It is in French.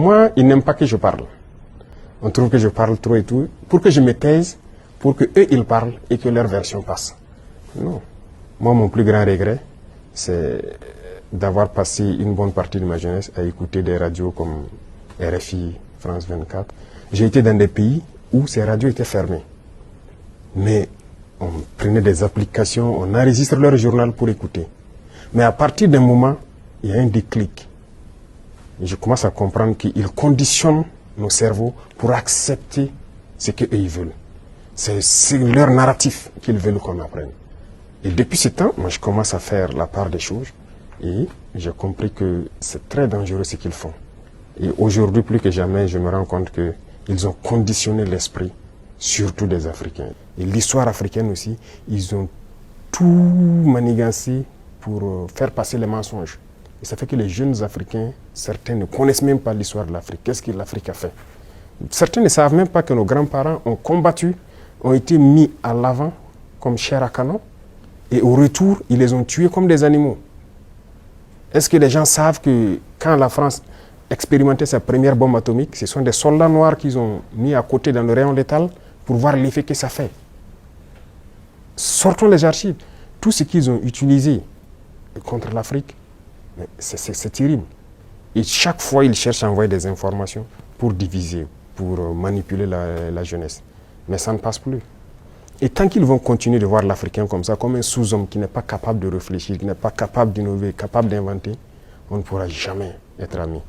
Moi, ils n'aiment pas que je parle. On trouve que je parle trop et tout, pour que je me taise, pour que eux ils parlent et que leur version passe. Non. Moi, mon plus grand regret, c'est d'avoir passé une bonne partie de ma jeunesse à écouter des radios comme RFI, France 24. J'ai été dans des pays où ces radios étaient fermées. Mais on prenait des applications, on enregistre leur journal pour écouter. Mais à partir d'un moment, il y a un déclic. Et je commence à comprendre qu'ils conditionnent nos cerveaux pour accepter ce qu'eux ils veulent. C'est leur narratif qu'ils veulent qu'on apprenne. Et depuis ce temps, moi je commence à faire la part des choses et j'ai compris que c'est très dangereux ce qu'ils font. Et aujourd'hui, plus que jamais, je me rends compte qu'ils ont conditionné l'esprit, surtout des Africains. Et l'histoire africaine aussi, ils ont tout manigancé pour faire passer les mensonges. Et ça fait que les jeunes Africains, certains ne connaissent même pas l'histoire de l'Afrique. Qu'est-ce que l'Afrique a fait? Certains ne savent même pas que nos grands-parents ont combattu, ont été mis à l'avant comme chair à canon. Et au retour, ils les ont tués comme des animaux. Est-ce que les gens savent que quand la France expérimentait sa première bombe atomique, ce sont des soldats noirs qu'ils ont mis à côté dans le rayon létal pour voir l'effet que ça fait? Sortons les archives. Tout ce qu'ils ont utilisé contre l'Afrique, c'est terrible. Et chaque fois, ils cherchent à envoyer des informations pour diviser, pour manipuler la jeunesse. Mais ça ne passe plus. Et tant qu'ils vont continuer de voir l'Africain comme ça, comme un sous-homme qui n'est pas capable de réfléchir, qui n'est pas capable d'innover, capable d'inventer, on ne pourra jamais être amis.